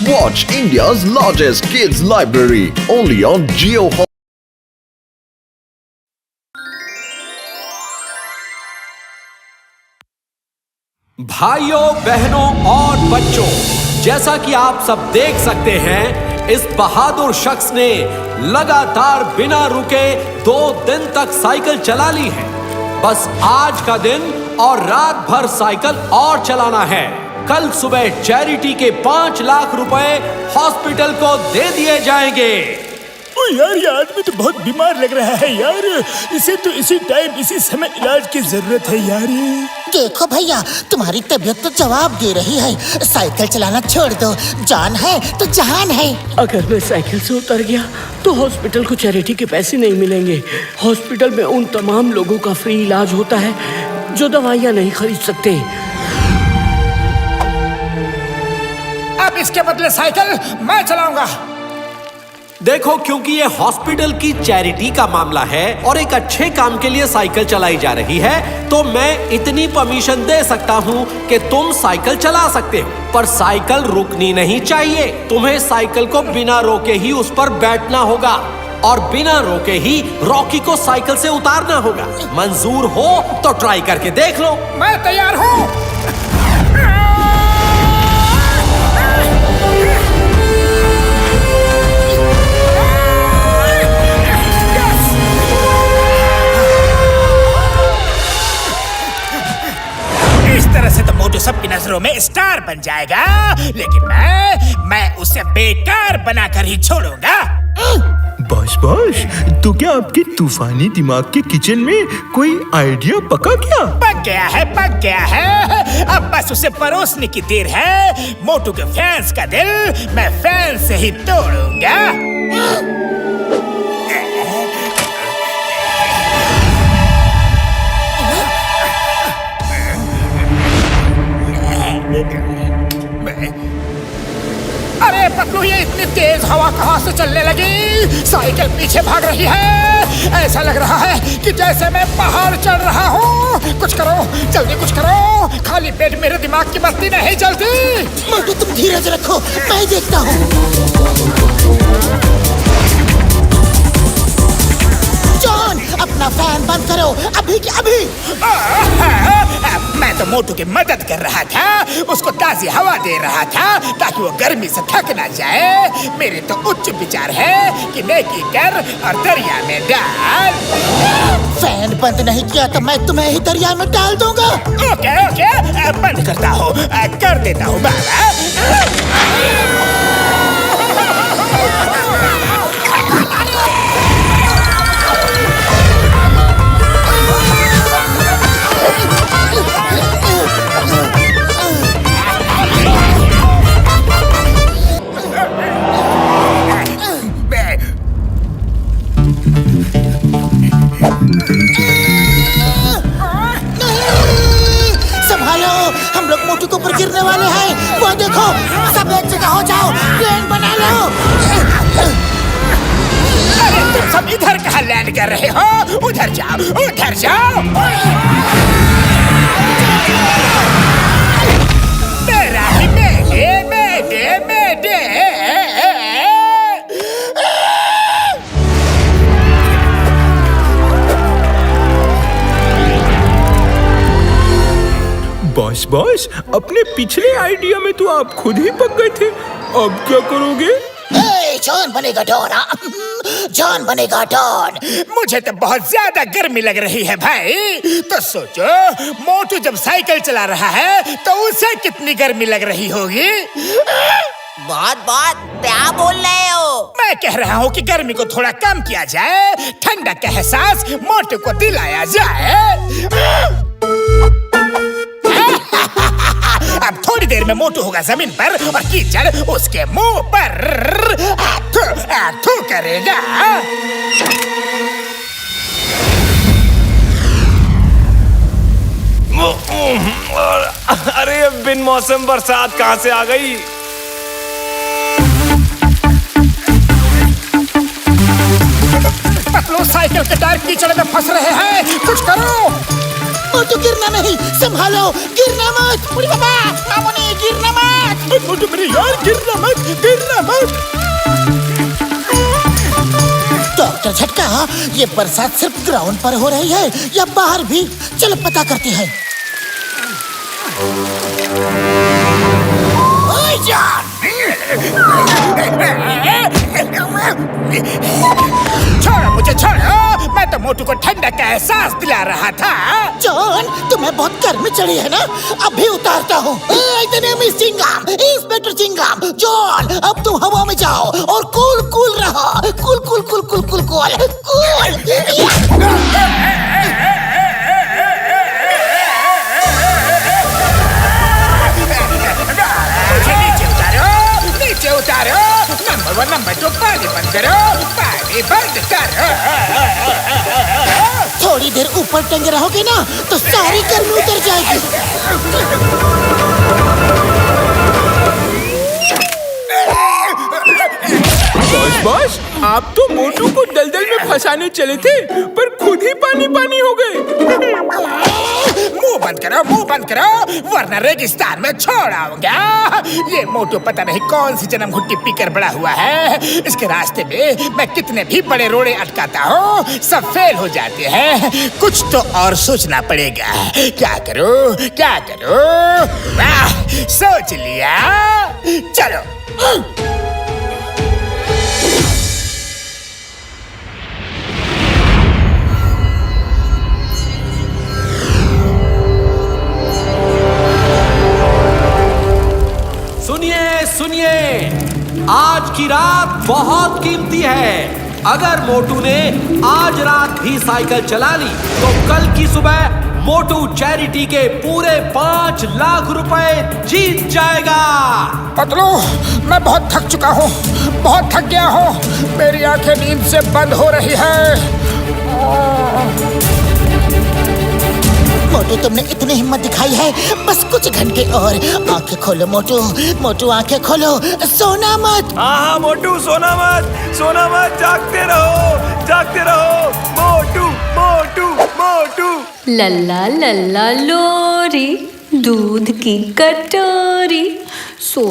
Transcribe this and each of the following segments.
Watch India's largest kids library only on Jio. भाइयों, बहनों और बच्चों, जैसा कि आप सब देख सकते हैं, इस बहादुर शख्स ने लगातार बिना रुके 2 दिन तक साइकिल चला ली है। बस आज का दिन और रात भर साइकिल और चलाना है। कल सुबह चैरिटी के 5 लाख रुपए हॉस्पिटल को दे दिए जाएंगे। ओ यार, ये आदमी तो बहुत बीमार लग रहा है यार। इसे तो इसी टाइम इसी समय इलाज की जरूरत है यार। देखो भैया, तुम्हारी तबीयत तो जवाब दे रही है। साइकिल चलाना छोड़ दो, जान है तो जहान है। अगर मैं साइकिल से उतर गया तो हॉस्पिटल को चैरिटी के पैसे नहीं मिलेंगे। हॉस्पिटल में उन तमाम लोगों का फ्री इलाज होता है जो दवाइयाँ नहीं खरीद सकते। अब इसके बदले साइकिल मैं चलाऊंगा। देखो, क्योंकि ये हॉस्पिटल की चैरिटी का मामला है और एक अच्छे काम के लिए साइकिल चलाई जा रही है, तो मैं इतनी परमिशन दे सकता हूँ कि तुम साइकिल चला सकते हो, पर साइकिल रुकनी नहीं चाहिए। तुम्हें साइकिल को बिना रोके ही उस पर बैठना होगा और बिना रोके ही रॉकी को साइकिल से उतारना होगा। मंजूर हो तो ट्राई करके देख लो। मैं तैयार हूँ। इस तरह से तो मोटू सबकी नजरों में स्टार बन जाएगा, लेकिन मैं उसे बेकार बनाकर ही छोड़ूंगा। बॉस, तो क्या आपके तूफानी दिमाग के किचन में कोई आइडिया पका क्या? पक गया है। अब बस उसे परोसने की देर है। मोटू के फैंस का दिल मैं फैन से ही तोड़ूंगा। अरे पतलू, ये इतनी तेज हवा कहाँ से चलने लगी? साइकिल पीछे भाग रही है। ऐसा लग रहा है कि जैसे मैं पहाड़ चढ़ रहा हूँ। कुछ करो, जल्दी कुछ करो। खाली पेट मेरे दिमाग की बत्ती नहीं जलती। मोटू, तुम धीरज रखो, मैं देखता हूँ। जॉन, अपना फैन बंद करो, अभी के अभी। मैं तो मोटू की मदद कर रहा था, उसको ताज़ी हवा दे रहा था ताकि वो गर्मी से थक ना जाए। मेरे तो उच्च विचार है कि नेकी कर और दरिया में डाल। फैन बंद नहीं किया तो मैं तुम्हें ही दरिया में डाल दूंगा। ओके, बंद करता हूँ, कर देता हूँ बाबा। संभालो, हम लोग मोटू के ऊपर गिरने वाले हैं। वो देखो, सब एक जगह हो जाओ, प्लेन बना लो। अरे तुम सब इधर कहाँ लैंड कर रहे हो? उधर जाओ, उधर जाओ। मेरा ही मेडे। बॉस, अपने पिछले आइडिया में तो आप खुद ही पक गए थे। अब क्या करोगे? जॉन बनेगा डॉन। जॉन बनेगा डॉन। मुझे तो बहुत ज्यादा गर्मी लग रही है भाई। तो सोचो, मोटू जब साइकिल चला रहा है तो उसे कितनी गर्मी लग रही होगी। बहुत क्या बोल रहे हो? मैं कह रहा हूँ कि गर्मी को थोड़ा कम किया जाए, ठंडक का एहसास मोटू को दिलाया जाए। अब थोड़ी देर में मोटू होगा जमीन पर और कीचड़ उसके मुंह पर आथू करेगा। अरे बिन मौसम बरसात कहाँ से आ गई? पतलू, साइकिल के टायर कीचड़ में फंस रहे हैं, कुछ करो। मोटू गिरना नहीं, संभालो, गिरना मत। उड़ी बाबा, मामू ने गिरना मत। मोटू मेरे यार, गिरना मत। डॉक्टर झटका, ये बरसात सिर्फ ग्राउंड पर हो रही है या बाहर भी? चलो पता करते हैं। ओए जान! छोड़ो मुझे, छोड़ो। मैं तो मोटू को ठंडक का एहसास दिला रहा था। जॉन, तुम्हें बहुत गर्मी चढ़ी है ना? अभी उतारता हूँ। चिंगम, इंस्पेक्टर चिंगम। जॉन, अब तुम हवा में जाओ और कूल रहो। कूल। नीचे उतारो। नंबर 1, नंबर 2, पानी बंद करो। थोड़ी देर ऊपर टंगे रहोगे ना तो सारी गर्मी उतर जाएगी। बॉस, आप तो मोटू को दलदल में फंसाने चले थे, पर खुद ही पानी हो गए। मुंह बंद करो, वरना रेगिस्तान में छोड़ आऊंगा। ये मोटू पता नहीं कौन सी जन्म घुट्टी पीकर बड़ा हुआ है। इसके रास्ते में मैं कितने भी बड़े रोड़े अटकाता हूँ, सब फेल हो जाते हैं। कुछ तो और सोचना पड़ेगा। क्या करो? वाह, सोच लिया। चलो। सुनिए, आज की रात बहुत कीमती है। अगर मोटू ने आज रात भी साइकिल चला ली तो कल की सुबह मोटू चैरिटी के पूरे 5 लाख रुपए जीत जाएगा। पतलू, मैं बहुत थक चुका हूँ, बहुत थक गया हूँ। मेरी आंखें नींद से बंद हो रही है। मोटू, तुमने इतनी हिम्मत दिखाई है, बस कुछ घंटे और। आंखें खोलो मोटू, आंखें खोलो। सोना मत। हाँ मोटू, सोना मत। जागते रहो। मोटू। लल्ला लोरी, दूध की कटोरी। सो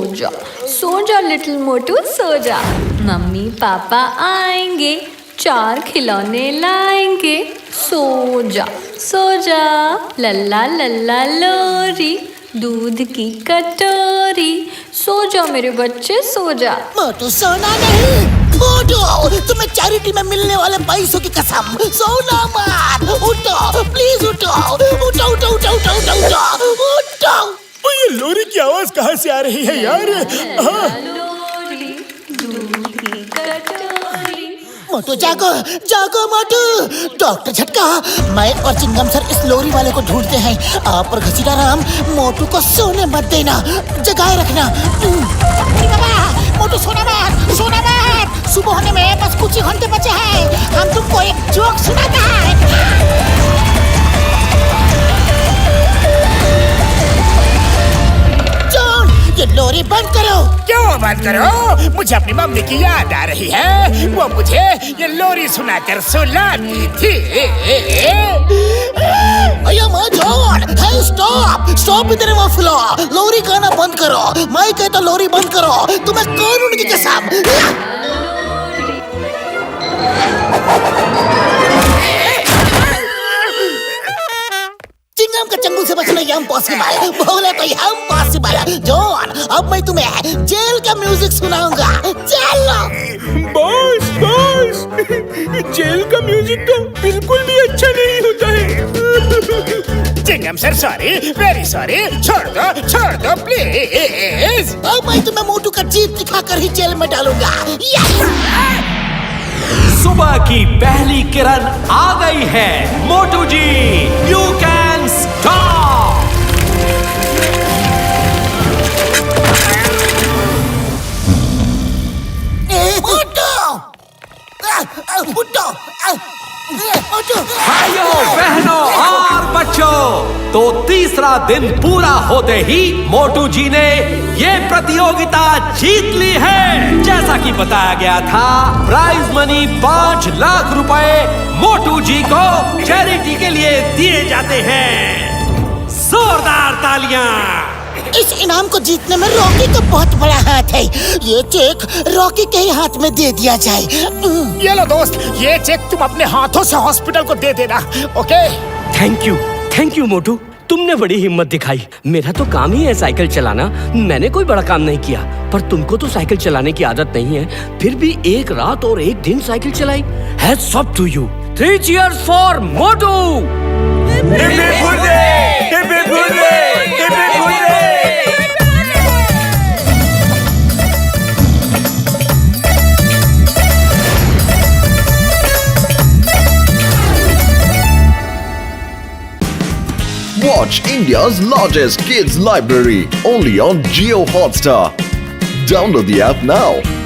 जा लिटिल मोटू, सो जा। मम्मी पापा आएंगे, 4 खिलौने लाएंगे। सो जा। लल्ला लोरी, दूध की कटोरी। सो जा मेरे बच्चे, सो जा। मोटू, सोना नहीं। मोटू, तुम्हें चैरिटी में मिलने वाले पैसों की कसम, सोना मत। उठो, प्लीज उठो। ये लोरी की आवाज कहाँ से आ रही है यार? लोरी, दूध की कटोरी। मोटू, जागो मोटू। डॉक्टर झटका, मैं और चिंगम सर इस लोरी वाले को ढूंढते हैं। आप और घसीटा राम मोटू को सोने मत देना, जगाए रखना। मोटू, सोना मत। सुबह होने में बस कुछ ही घंटे बचे हैं। हम तुमको एक जोक सुनाते हैं। ये लोरी बंद करो। क्यों बंद करो? मुझे अपनी मम्मी की याद आ रही है। वो मुझे ये लोरी सुनाकर सुलाती थी। स्टॉप इधर वफलो। लोरी गाना बंद करो। मैं कहता लोरी बंद करो। तुम्हें कानून की कसम। चिंगम का चंगुल से बचना इम्पॉसिबल। बोले तो इम्पॉसिबल। जॉन, अब मैं तुम्हें जेल का म्यूजिक सुनाऊंगा। चलो। बॉस, जेल का म्यूजिक तो बिल्कुल भी अच्छा नहीं होता है। Chewing gum sir, sorry, very sorry. छोड़ दो प्लीज। अब मैं तुम्हें मोटू का जीत दिखाकर ही जेल में डालूंगा। सुबह की पहली किरण आ गई है। मोटू जी, यू कैन स्टॉप। भाइयों, बहनों और बच्चों, तो तीसरा दिन पूरा होते ही मोटू जी ने ये प्रतियोगिता जीत ली है। जैसा कि बताया गया था, प्राइज मनी 5 लाख रुपए मोटू जी को चैरिटी के लिए दिए जाते हैं। जोरदार तालियां। इस इनाम को जीतने में रॉकी का बहुत बड़ा हाथ है। ये चेक रॉकी के ही हाथ में दे दिया जाए। ये लो दोस्त, ये चेक तुम अपने हाथों से हॉस्पिटल को दे देना, ओके? थैंक यू मोटू, तुमने बड़ी हिम्मत दिखाई। मेरा तो काम ही है साइकिल चलाना, मैंने कोई बड़ा काम नहीं किया। पर तुमको तो साइकिल चलाने की आदत नहीं है, फिर भी एक रात और एक दिन साइकिल चलाई। Hats off to you. 3 cheers for Motu. Watch India's largest kids library only on Jio Hotstar. Download the app now.